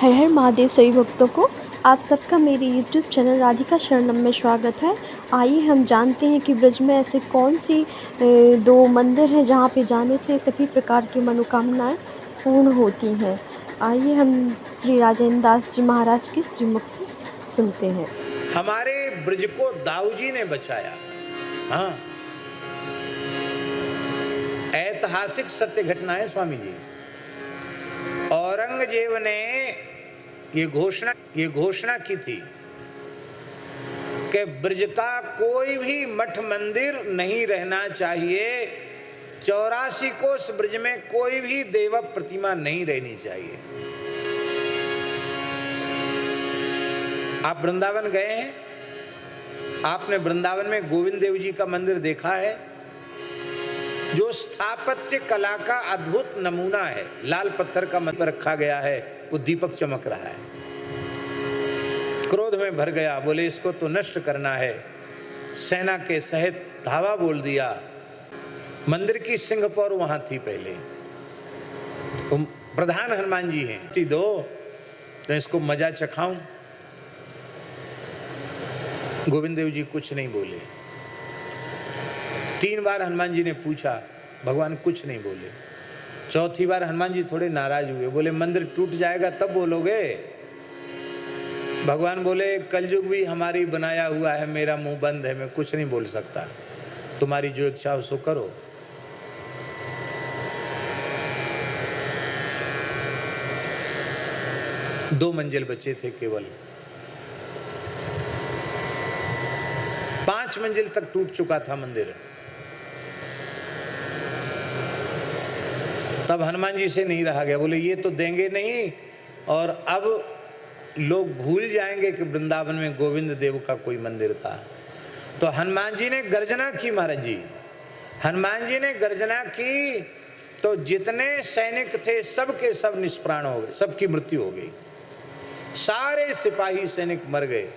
हर हर महादेव सभी भक्तों को आप सबका मेरे यूट्यूब चैनल राधिका शरणम में स्वागत है। आइए हम जानते हैं कि ब्रज में ऐसे कौन सी दो मंदिर हैं जहाँ पे जाने से सभी प्रकार की मनोकामनाएं पूर्ण होती हैं। आइए हम श्री राजेंद्र दास जी महाराज के श्रीमुख से सुनते हैं। हमारे ब्रज को दाऊ जी ने बचाया। हाँ, ऐतिहासिक सत्य घटना है स्वामी जी। औरंगजेब ने ये घोषणा की थी कि ब्रज का कोई भी मठ मंदिर नहीं रहना चाहिए, 84 कोस ब्रज में कोई भी देव प्रतिमा नहीं रहनी चाहिए। आप वृंदावन गए हैं, आपने वृंदावन में गोविंद देव जी का मंदिर देखा है, जो स्थापत्य कला का अद्भुत नमूना है। लाल पत्थर का मंदिर रखा गया है, वो दीपक चमक रहा है। क्रोध में भर गया, बोले इसको तो नष्ट करना है। सेना के सहित धावा बोल दिया। मंदिर की सिंहपौर वहां थी पहले, तो प्रधान हनुमान जी हैं। दो तो इसको मजा चखाऊं। गोविंद देव जी कुछ नहीं बोले। 3 बार हनुमान जी ने पूछा, भगवान कुछ नहीं बोले। चौथी बार हनुमान जी थोड़े नाराज हुए, बोले मंदिर टूट जाएगा तब बोलोगे। भगवान बोले कलयुग भी हमारी बनाया हुआ है, मेरा मुंह बंद है, मैं कुछ नहीं बोल सकता, तुम्हारी जो इच्छा हो सो करो। दो मंजिल बचे थे केवल, 5 मंजिल तक टूट चुका था मंदिर। तब हनुमान जी से नहीं रहा गया, बोले ये तो देंगे नहीं, और अब लोग भूल जाएंगे कि वृंदावन में गोविंद देव का कोई मंदिर था। तो हनुमान जी ने गर्जना की। महाराज जी, हनुमान जी ने गर्जना की तो जितने सैनिक थे सब के सब निष्प्राण हो गए, सबकी मृत्यु हो गई। सारे सिपाही सैनिक मर गए,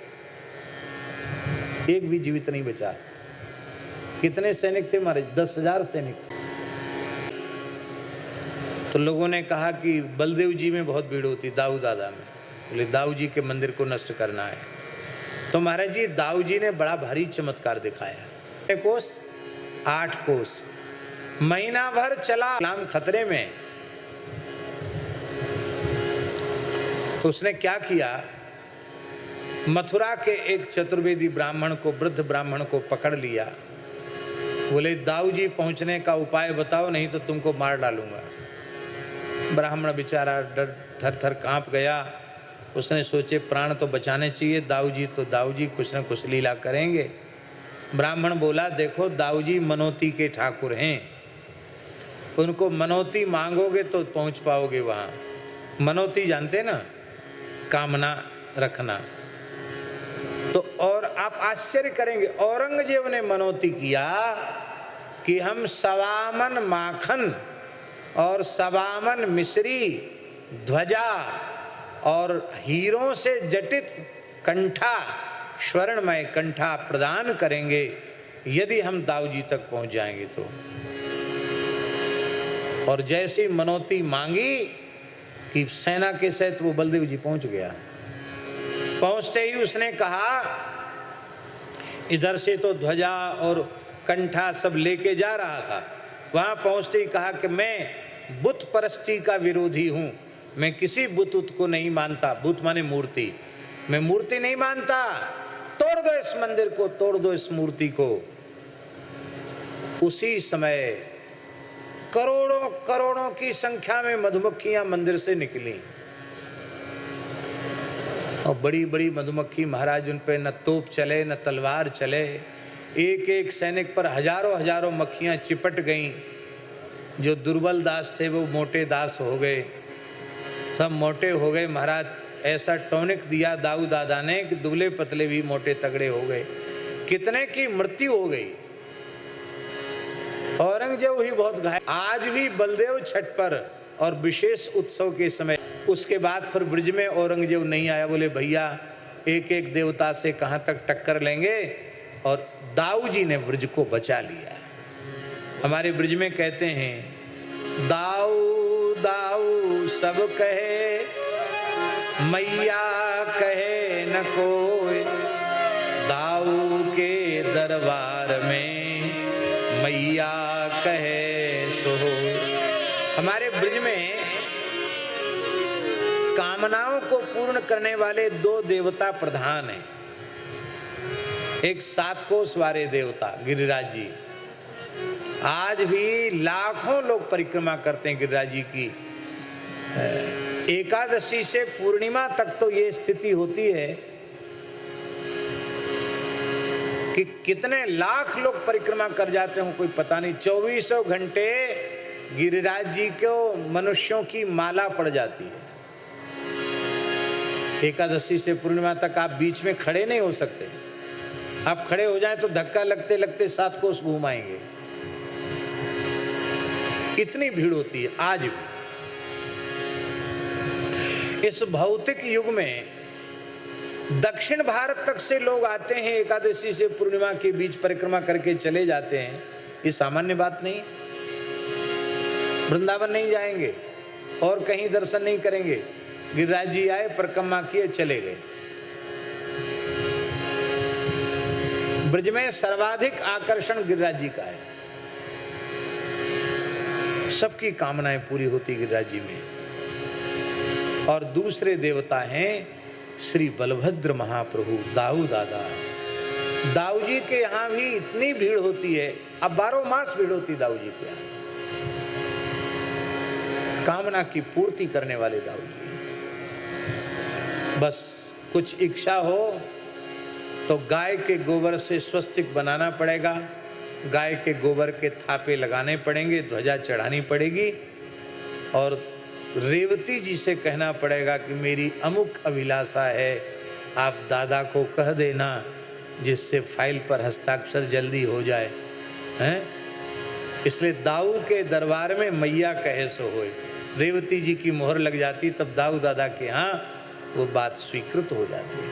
एक भी जीवित नहीं बचा। कितने सैनिक थे महाराज? 10,000 सैनिक थे। तो लोगों ने कहा कि बलदेव जी में बहुत भीड़ होती, दाऊ दादा में। बोले दाऊ जी के मंदिर को नष्ट करना है। तो महाराज जी, दाऊ जी ने बड़ा भारी चमत्कार दिखाया। 8 कोस, 8 कोस, महीना भर चला, इस्लाम खतरे में। तो उसने क्या किया, मथुरा के एक चतुर्वेदी ब्राह्मण को, वृद्ध ब्राह्मण को पकड़ लिया। बोले दाऊ जी पहुंचने का उपाय बताओ, नहीं तो तुमको मार डालूंगा। ब्राह्मण बेचारा डर थर थर कांप गया। उसने सोचे प्राण तो बचाने चाहिए, दाऊ जी तो दाऊ जी कुछ न कुछ लीला करेंगे। ब्राह्मण बोला देखो दाऊ जी मनोती के ठाकुर हैं, उनको मनोती मांगोगे तो पहुंच पाओगे वहां। मनोती जानते ना, कामना रखना। तो और आप आश्चर्य करेंगे, औरंगजेब ने मनोती किया कि हम सवामन माखन और सवामन मिश्री, ध्वजा और हीरों से जटित कंठा, स्वर्णमय कंठा प्रदान करेंगे यदि हम दाऊ जी तक पहुंच जाएंगे तो। और जैसी मनोती मांगी कि सेना के सहित वो बलदेव जी पहुंच गया। पहुंचते ही उसने कहा, इधर से तो ध्वजा और कंठा सब लेके जा रहा था, वहां पहुंचते ही कहा कि मैं बुत परस्ती का विरोधी हूं, मैं किसी बुत को नहीं मानता। बुत माने मूर्ति, मैं मूर्ति नहीं मानता, तोड़ दो इस मंदिर को, तोड़ दो इस मूर्ति को। उसी समय करोड़ों करोड़ों की संख्या में मधुमक्खियां मंदिर से निकली, और बड़ी बड़ी मधुमक्खी महाराज, उन पे न तोप चले न तलवार चले। एक एक सैनिक पर हजारों हजारों मक्खियां चिपट गईं। जो दुर्बल दास थे वो मोटे दास हो गए, सब मोटे हो गए। महाराज ऐसा टॉनिक दिया दाऊ दादा ने कि दुबले पतले भी मोटे तगड़े हो गए। कितने की मृत्यु हो गई। औरंगजेब ही बहुत घायल। आज भी बलदेव छठ पर और विशेष उत्सव के समय, उसके बाद फिर ब्रज में औरंगजेब नहीं आया। बोले भैया एक एक देवता से कहां तक टक्कर लेंगे, और दाऊ जी ने ब्रज को बचा लिया। हमारे ब्रज में कहते हैं दाऊ दाऊ सब कहे, मैया कहे न कोई दाऊ के दरबार में, मैया कहे सो। हमारे ब्रज में कामनाओं को पूर्ण करने वाले दो देवता प्रधान हैं। एक 7 कोस वाले देवता गिरिराज जी, आज भी लाखों लोग परिक्रमा करते हैं गिरिराज जी की। एकादशी से पूर्णिमा तक तो ये स्थिति होती है कि कितने लाख लोग परिक्रमा कर जाते हो कोई पता नहीं। 2400 घंटे गिरिराज जी को मनुष्यों की माला पड़ जाती है। एकादशी से पूर्णिमा तक आप बीच में खड़े नहीं हो सकते। आप खड़े हो जाएं तो धक्का लगते लगते 7 कोस घूम आएंगे, इतनी भीड़ होती है आज भी। इस भौतिक युग में दक्षिण भारत तक से लोग आते हैं, एकादशी से पूर्णिमा के बीच परिक्रमा करके चले जाते हैं। ये सामान्य बात नहीं। वृंदावन नहीं जाएंगे और कहीं दर्शन नहीं करेंगे, गिरिराज जी आए, परिक्रमा किए, चले गए। ब्रज में सर्वाधिक आकर्षण गिरिराज जी का है। सबकी कामनाएं पूरी होती गिरिराज जी में। और दूसरे देवता हैं श्री बलभद्र महाप्रभु, दाऊ दादा। दाऊ जी के यहाँ भी इतनी भीड़ होती है, अब 12 मास भीड़ होती दाऊ जी के यहाँ। कामना की पूर्ति करने वाले दाऊ जी। बस कुछ इच्छा हो तो गाय के गोबर से स्वस्तिक बनाना पड़ेगा, गाय के गोबर के थापे लगाने पड़ेंगे, ध्वजा चढ़ानी पड़ेगी और रेवती जी से कहना पड़ेगा कि मेरी अमुक अभिलाषा है, आप दादा को कह देना जिससे फाइल पर हस्ताक्षर जल्दी हो जाए। हैं? इसलिए दाऊ के दरबार में मैया कहे सो होए। रेवती जी की मोहर लग जाती, तब दाऊ दादा के यहाँ वो बात स्वीकृत हो जाती है।